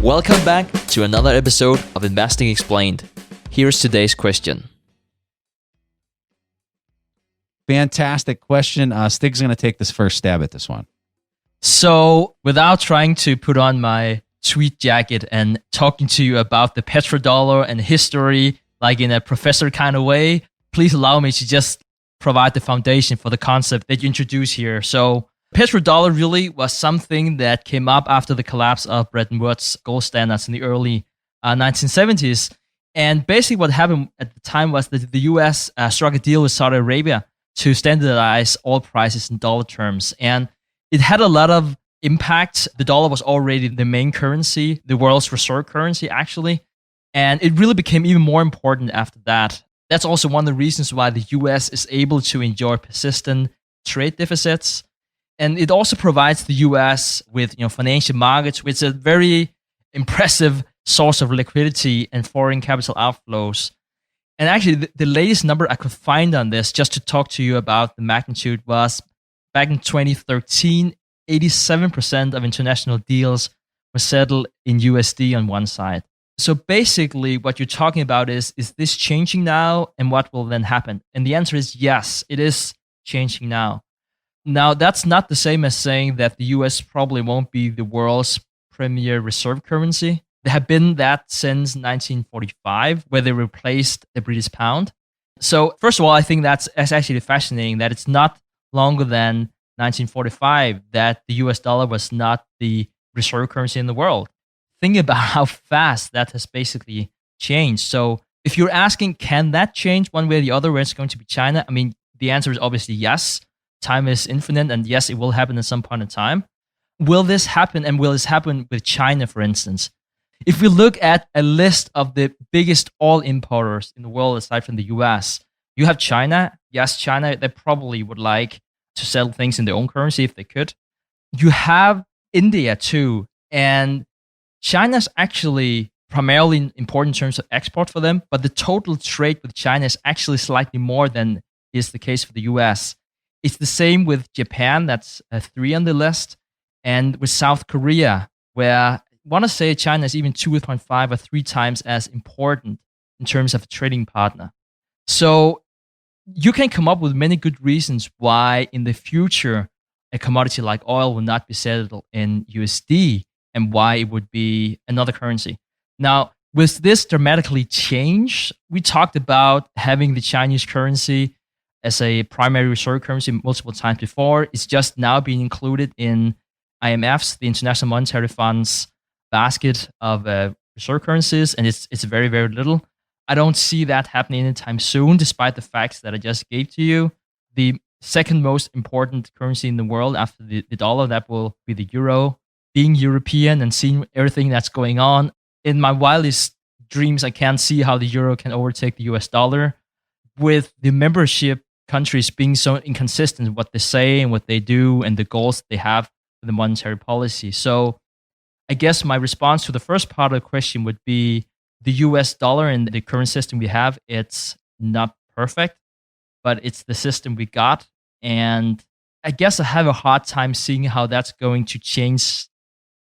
Welcome back to another episode of Investing Explained. Here's today's question. Fantastic question. Stig's going to take this first stab at this one. So without trying to put on my tweed jacket and talking to you about the petrodollar and history, like in a professor kind of way, please allow me to just provide the foundation for the concept that you introduced here. So petrodollar really was something that came up after the collapse of Bretton Woods gold standards in the early 1970s. And basically what happened at the time was that the US struck a deal with Saudi Arabia to standardize oil prices in dollar terms. And it had a lot of impact. The dollar was already the main currency, the world's reserve currency, actually. And it really became even more important after that. That's also one of the reasons why the US is able to enjoy persistent trade deficits. And it also provides the US with financial markets, which is a very impressive source of liquidity and foreign capital outflows. And actually, the latest number I could find on this, just to talk to you about the magnitude, was back in 2013, 87% of international deals were settled in USD on one side. So basically, what you're talking about is this changing now, and what will then happen? And the answer is yes, it is changing now. Now, that's not the same as saying that the US probably won't be the world's premier reserve currency. They have been that since 1945, where they replaced the British pound. So first of all, I think that's actually fascinating that it's not longer than 1945 that the US dollar was not the reserve currency in the world. Think about how fast that has basically changed. So if you're asking, can that change one way or the other, where it's going to be China? I mean, the answer is obviously yes. Time is infinite, and yes, it will happen at some point in time. Will this happen, and will this happen with China, for instance? If we look at a list of the biggest oil importers in the world aside from the US, you have China. Yes, China, they probably would like to sell things in their own currency if they could. You have India too, and China's actually primarily important in terms of export for them, but the total trade with China is actually slightly more than is the case for the US. It's the same with Japan, that's 3 on the list, and with South Korea, where I want to say China is even 2.5 or 3 times as important in terms of a trading partner. So you can come up with many good reasons why in the future a commodity like oil will not be settled in USD and why it would be another currency. Now, with this dramatically change, we talked about having the Chinese currency as a primary reserve currency multiple times before. It's just now being included in IMF's, the International Monetary Fund's basket of reserve currencies, and it's very, very little. I don't see that happening anytime soon, despite the facts that I just gave to you. The second most important currency in the world after the dollar, that will be the euro. Being European and seeing everything that's going on, in my wildest dreams, I can't see how the euro can overtake the US dollar. With the membership countries being so inconsistent in what they say and what they do and the goals they have for the monetary policy. So I guess my response to the first part of the question would be the US dollar and the current system we have, it's not perfect, but it's the system we got. And I guess I have a hard time seeing how that's going to change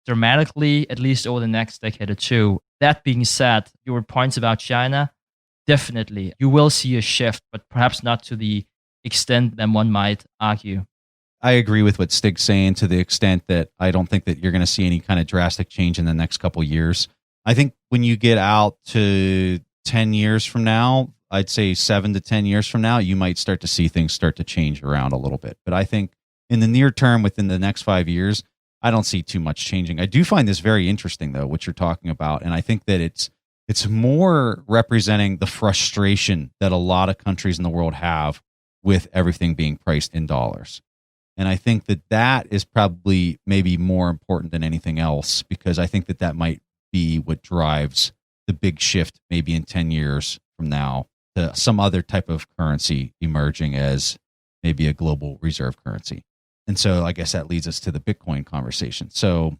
dramatically, at least over the next decade or two. That being said, your points about China, definitely, you will see a shift, but perhaps not to the extent that one might argue. I agree with what Stig's saying to the extent that I don't think that you're going to see any kind of drastic change in the next couple of years. I think when you get out to 10 years from now, I'd say 7 to 10 years from now, you might start to see things start to change around a little bit. But I think in the near term, within the next 5 years, I don't see too much changing. I do find this very interesting, though, what you're talking about. And I think that it's more representing the frustration that a lot of countries in the world have with everything being priced in dollars. And I think that is probably maybe more important than anything else, because I think that might be what drives the big shift maybe in 10 years from now to some other type of currency emerging as maybe a global reserve currency. And so I guess that leads us to the Bitcoin conversation. So,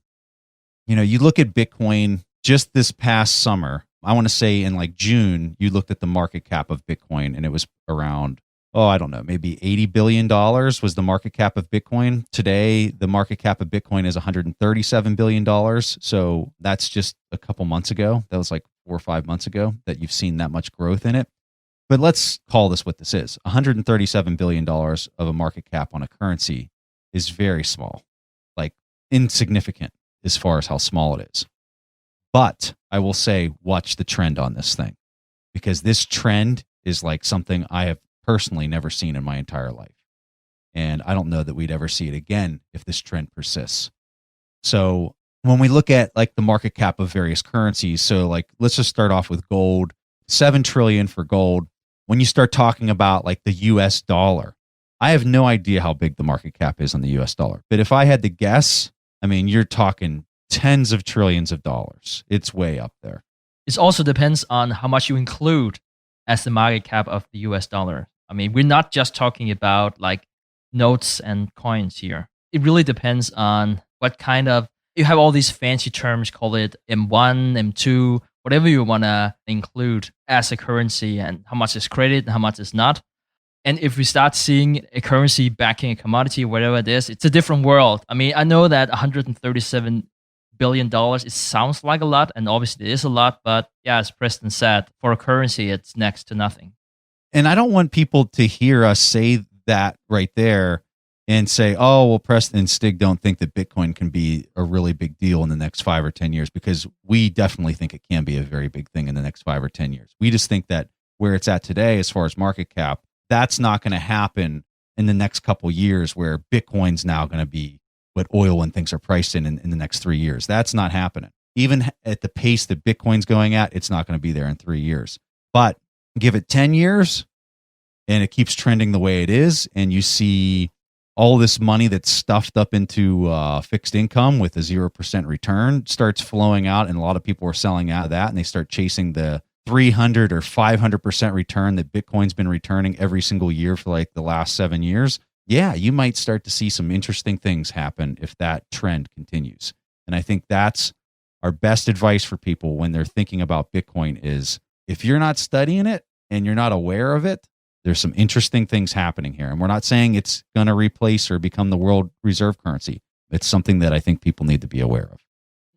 you look at Bitcoin just this past summer, I want to say in like June, you looked at the market cap of Bitcoin and it was around I don't know, maybe $80 billion was the market cap of Bitcoin. Today, the market cap of Bitcoin is $137 billion. So that's just a couple months ago. That was like 4 or 5 months ago that you've seen that much growth in it. But let's call this what this is. $137 billion of a market cap on a currency is very small, like insignificant as far as how small it is. But I will say, watch the trend on this thing, because this trend is like something I have personally never seen in my entire life. And I don't know that we'd ever see it again if this trend persists. So when we look at like the market cap of various currencies, so like let's just start off with gold, 7 trillion for gold. When you start talking about like the US dollar, I have no idea how big the market cap is on the US dollar. But if I had to guess, I mean, you're talking tens of trillions of dollars. It's way up there. It also depends on how much you include as the market cap of the US dollar. I mean, we're not just talking about like notes and coins here. It really depends on what kind of, you have all these fancy terms, call it M1, M2, whatever you want to include as a currency, and how much is credit and how much is not. And if we start seeing a currency backing a commodity, whatever it is, it's a different world. I mean, I know that $137 billion, it sounds like a lot, and obviously it is a lot, but yeah, as Preston said, for a currency, it's next to nothing. And I don't want people to hear us say that right there and say, oh, well, Preston and Stig don't think that Bitcoin can be a really big deal in the next 5 or 10 years, because we definitely think it can be a very big thing in the next 5 or 10 years. We just think that where it's at today, as far as market cap, that's not going to happen in the next couple of years, where Bitcoin's now going to be what oil and things are priced in the next 3 years. That's not happening. Even at the pace that Bitcoin's going at, it's not going to be there in 3 years. But give it 10 years and it keeps trending the way it is, and you see all this money that's stuffed up into fixed income with a 0% return starts flowing out, and a lot of people are selling out of that, and they start chasing the 300 or 500% return that Bitcoin's been returning every single year for like the last 7 years. Yeah, you might start to see some interesting things happen if that trend continues. And I think that's our best advice for people when they're thinking about Bitcoin is, if you're not studying it and you're not aware of it, there's some interesting things happening here. And we're not saying it's going to replace or become the world reserve currency. It's something that I think people need to be aware of.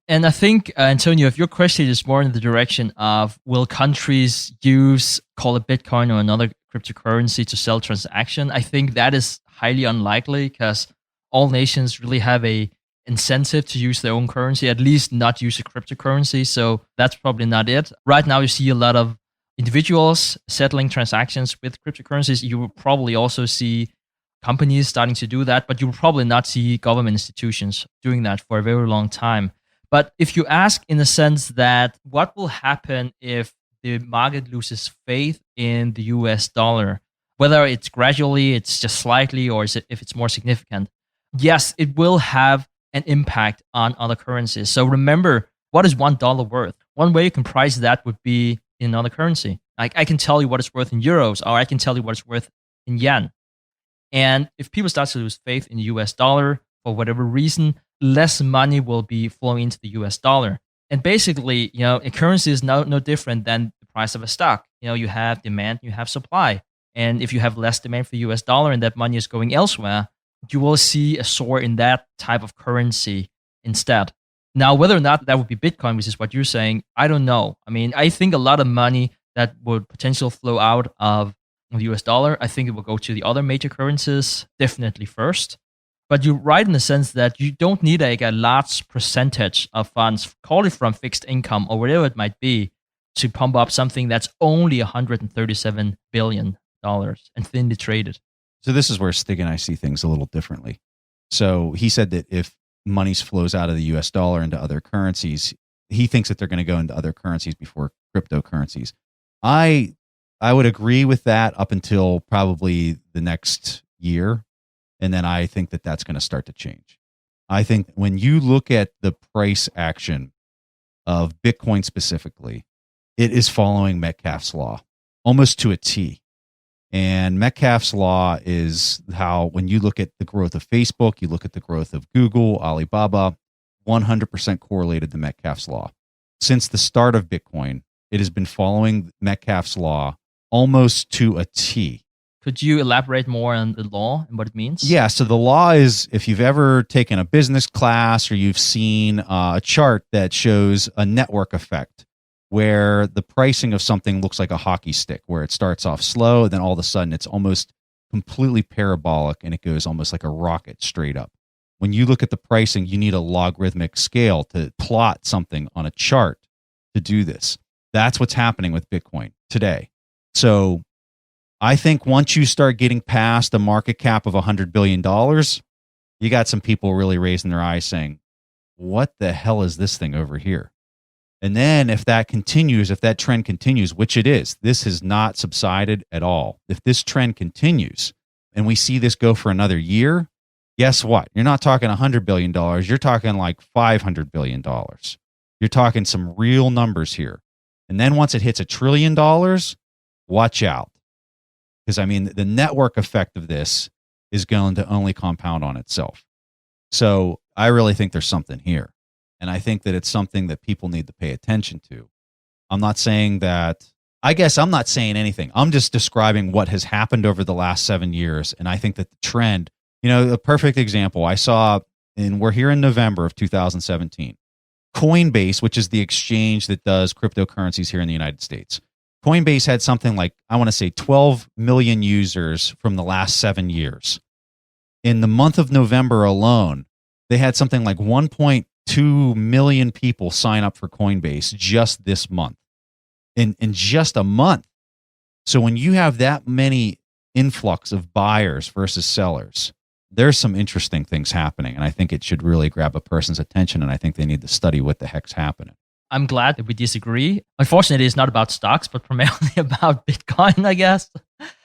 And I think, Antonio, if your question is more in the direction of, will countries use, call it Bitcoin or another cryptocurrency to sell transaction, I think that is highly unlikely, because all nations really have a incentive to use their own currency, at least not use a cryptocurrency. So that's probably not it. Right now, you see a lot of individuals settling transactions with cryptocurrencies. You will probably also see companies starting to do that, but you will probably not see government institutions doing that for a very long time. But if you ask in the sense that what will happen if the market loses faith in the US dollar, whether it's gradually, it's just slightly, or if it's more significant, yes, it will have an impact on other currencies. So remember, what is $1 worth? One way you can price that would be in another currency. Like, I can tell you what it's worth in euros, or I can tell you what it's worth in yen. And if people start to lose faith in the US dollar for whatever reason, less money will be flowing into the US dollar. And basically, a currency is no different than the price of a stock. You have demand, you have supply. And if you have less demand for US dollar and that money is going elsewhere, you will see a soar in that type of currency instead. Now, whether or not that would be Bitcoin, which is what you're saying, I don't know. I mean, I think a lot of money that would potentially flow out of the US dollar, I think it will go to the other major currencies, definitely first. But you're right in the sense that you don't need a large percentage of funds, call it from fixed income or whatever it might be, to pump up something that's only $137 billion and thinly traded. So this is where Stig and I see things a little differently. So he said that if money flows out of the US dollar into other currencies, he thinks that they're going to go into other currencies before cryptocurrencies. I would agree with that up until probably the next year. And then I think that that's going to start to change. I think when you look at the price action of Bitcoin specifically, it is following Metcalfe's law almost to a T. And Metcalfe's law is how, when you look at the growth of Facebook, you look at the growth of Google, Alibaba, 100% correlated to Metcalfe's law. Since the start of Bitcoin, it has been following Metcalfe's law almost to a T. Could you elaborate more on the law and what it means? Yeah. So the law is, if you've ever taken a business class or you've seen a chart that shows a network effect where the pricing of something looks like a hockey stick, where it starts off slow, and then all of a sudden it's almost completely parabolic and it goes almost like a rocket straight up. When you look at the pricing, you need a logarithmic scale to plot something on a chart to do this. That's what's happening with Bitcoin today. So I think once you start getting past a market cap of $100 billion, you got some people really raising their eyes saying, what the hell is this thing over here? And then if that continues, if that trend continues, which it is, this has not subsided at all. If this trend continues and we see this go for another year, guess what? You're not talking $100 billion. You're talking like $500 billion. You're talking some real numbers here. And then once it hits $1 trillion, watch out. Because, I mean, the network effect of this is going to only compound on itself. So I really think there's something here. And I think that it's something that people need to pay attention to. I'm not saying that, I guess I'm not saying anything. I'm just describing what has happened over the last 7 years. And I think that the trend, a perfect example I saw, and we're here in November of 2017. Coinbase, which is the exchange that does cryptocurrencies here in the United States. Coinbase had something like, I want to say 12 million users from the last 7 years. In the month of November alone, they had something like 1.2 million people sign up for Coinbase just this month. In just a month. So when you have that many influx of buyers versus sellers, there's some interesting things happening. And I think it should really grab a person's attention. And I think they need to study what the heck's happening. I'm glad that we disagree. Unfortunately, it's not about stocks, but primarily about Bitcoin, I guess.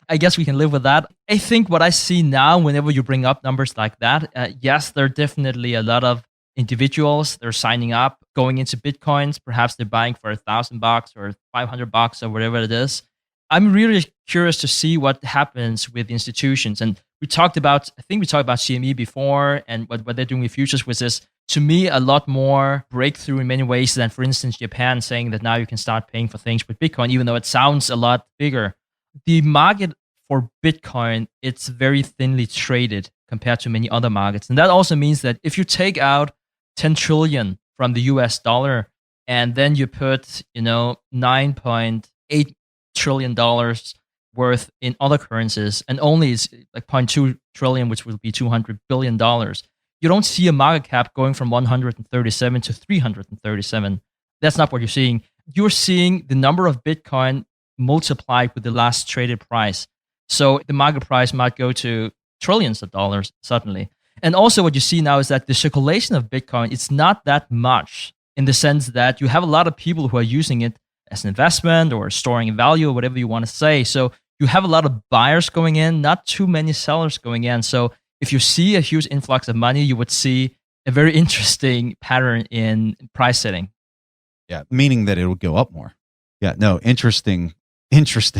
I guess we can live with that. I think what I see now, whenever you bring up numbers like that, yes, there are definitely a lot of individuals. They're signing up, going into Bitcoins. Perhaps they're buying for $1,000 or $500 or whatever it is. I'm really curious to see what happens with institutions. And I think we talked about CME before and what they're doing with futures, which is, to me, a lot more breakthrough in many ways than, for instance, Japan saying that now you can start paying for things with Bitcoin, even though it sounds a lot bigger. The market for Bitcoin, it's very thinly traded compared to many other markets. And that also means that if you take out 10 trillion from the US dollar and then you put, $9.8 trillion worth in other currencies, and only is like 0.2 trillion, which will be $200 billion, you don't see a market cap going from 137 to 337. That's not what you're seeing. You're seeing the number of Bitcoin multiplied with the last traded price. So the market price might go to trillions of dollars suddenly. And also what you see now is that the circulation of Bitcoin, it's not that much, in the sense that you have a lot of people who are using it as an investment or storing value or whatever you want to say. So you have a lot of buyers going in, not too many sellers going in. So if you see a huge influx of money, you would see a very interesting pattern in price setting. Yeah, meaning that it would go up more. Yeah, no, interesting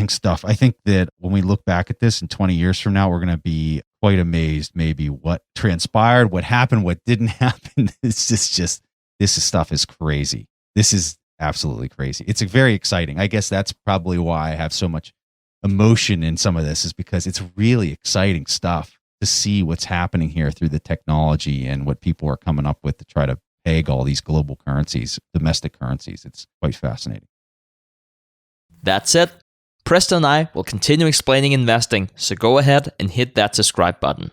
stuff. I think that when we look back at this in 20 years from now, we're going to be quite amazed maybe what transpired, what happened, what didn't happen. It's just this stuff is crazy. This is absolutely crazy. It's very exciting. I guess that's probably why I have so much emotion in some of this, is because it's really exciting stuff to see what's happening here through the technology and what people are coming up with to try to peg all these global currencies, domestic currencies. It's quite fascinating. That's it. Preston and I will continue explaining investing, so go ahead and hit that subscribe button.